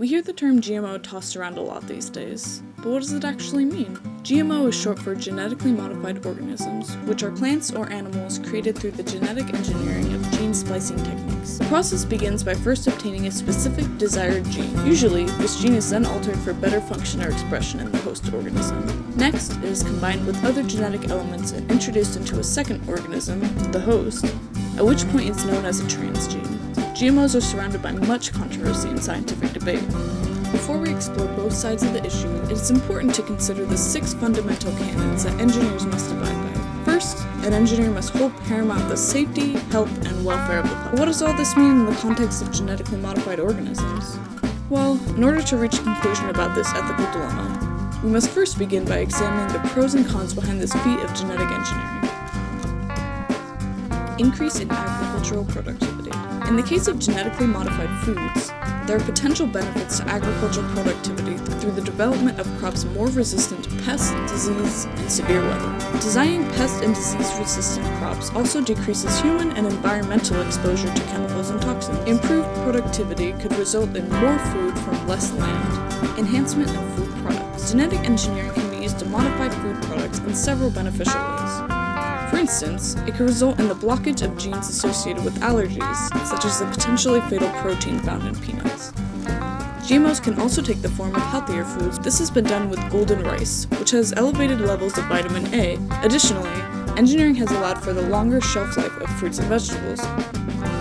We hear the term GMO tossed around a lot these days, but what does it actually mean? GMO is short for genetically modified organisms, which are plants or animals created through the genetic engineering of gene splicing techniques. The process begins by first obtaining a specific desired gene. Usually, this gene is then altered for better function or expression in the host organism. Next, it is combined with other genetic elements and introduced into a second organism, the host, at which point it's known as a transgene. GMOs are surrounded by much controversy and scientific debate. Before we explore both sides of the issue, it is important to consider the 6 fundamental canons that engineers must abide by. First, an engineer must hold paramount the safety, health, and welfare of the public. What does all this mean in the context of genetically modified organisms? Well, in order to reach a conclusion about this ethical dilemma, we must first begin by examining the pros and cons behind this feat of genetic engineering. Increase in agricultural productivity. In the case of genetically modified foods, there are potential benefits to agricultural productivity through the development of crops more resistant to pest, disease, and severe weather. Designing pest and disease-resistant crops also decreases human and environmental exposure to chemicals and toxins. Improved productivity could result in more food from less land. Enhancement of food products. Genetic engineering can be used to modify food products in several beneficial ways. For instance, it could result in the blockage of genes associated with allergies, such as the potentially fatal protein found in peanuts. GMOs can also take the form of healthier foods. This has been done with golden rice, which has elevated levels of vitamin A. Additionally, engineering has allowed for the longer shelf life of fruits and vegetables.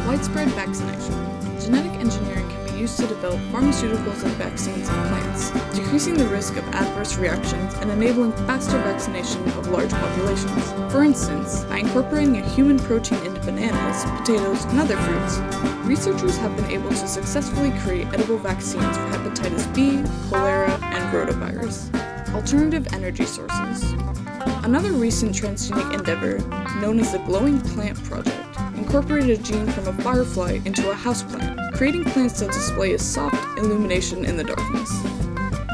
Widespread vaccination. Genetic engineering can be used to develop pharmaceuticals and vaccines in plants, decreasing the risk of adverse reactions and enabling faster vaccination of large populations. For instance, by incorporating a human protein into bananas, potatoes, and other fruits, researchers have been able to successfully create edible vaccines for hepatitis B, cholera, and rotavirus. Alternative energy sources. Another recent transgenic endeavor, known as the Glowing Plant Project, incorporated a gene from a firefly into a houseplant, creating plants that display a soft illumination in the darkness.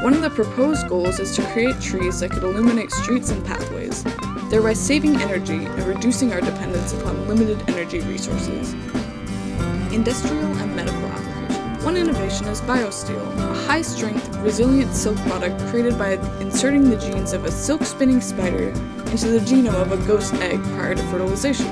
One of the proposed goals is to create trees that could illuminate streets and pathways, thereby saving energy and reducing our dependence upon limited energy resources. Industrial and medical applications. One innovation is BioSteel, a high-strength, resilient silk product created by inserting the genes of a silk-spinning spider into the genome of a ghost egg prior to fertilization.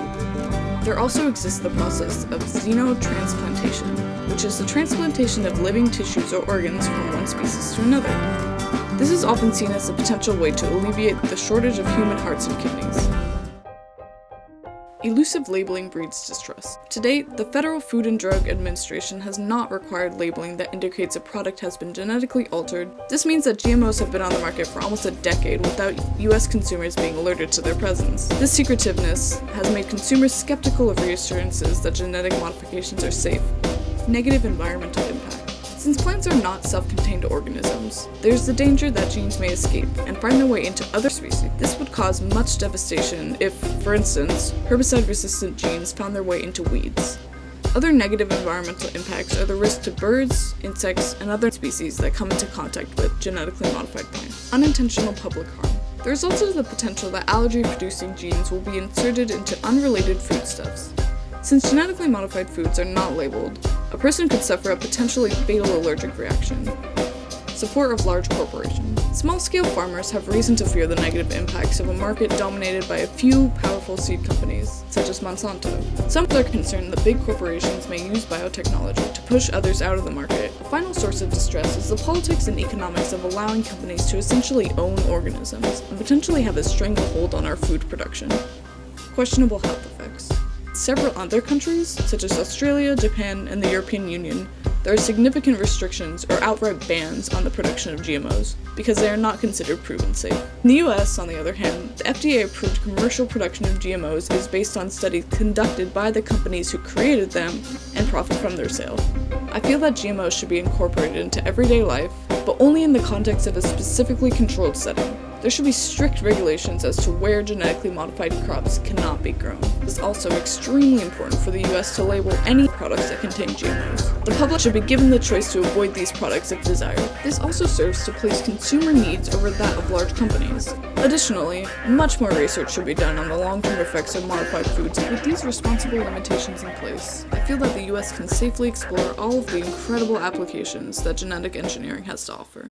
There also exists the process of xenotransplantation, which is the transplantation of living tissues or organs from one species to another. This is often seen as a potential way to alleviate the shortage of human hearts and kidneys. Elusive labeling breeds distrust. To date, the Federal Food and Drug Administration has not required labeling that indicates a product has been genetically altered. This means that GMOs have been on the market for almost a decade without US consumers being alerted to their presence. This secretiveness has made consumers skeptical of reassurances that genetic modifications are safe. Negative environmental impact. Since plants are not self-contained organisms, there's the danger that genes may escape and find their way into other species. This would cause much devastation if, for instance, herbicide-resistant genes found their way into weeds. Other negative environmental impacts are the risk to birds, insects, and other species that come into contact with genetically modified plants. Unintentional public harm. There's also the potential that allergy-producing genes will be inserted into unrelated foodstuffs. Since genetically modified foods are not labeled, a person could suffer a potentially fatal allergic reaction. Support of large corporations. Small-scale farmers have reason to fear the negative impacts of a market dominated by a few powerful seed companies, such as Monsanto. Some are concerned that big corporations may use biotechnology to push others out of the market. A final source of distress is the politics and economics of allowing companies to essentially own organisms and potentially have a stranglehold on our food production. Questionable health effects. Several other countries, such as Australia, Japan, and the European Union, there are significant restrictions or outright bans on the production of GMOs because they are not considered proven safe. In the US, on the other hand, the FDA-approved commercial production of GMOs is based on studies conducted by the companies who created them and profit from their sale. I feel that GMOs should be incorporated into everyday life, but only in the context of a specifically controlled setting. There should be strict regulations as to where genetically modified crops cannot be grown. It is also extremely important for the US to label any products that contain GMOs. The public should be given the choice to avoid these products if desired. This also serves to place consumer needs over that of large companies. Additionally, much more research should be done on the long-term effects of modified foods. With these responsible limitations in place, I feel that the US can safely explore all of the incredible applications that genetic engineering has to offer.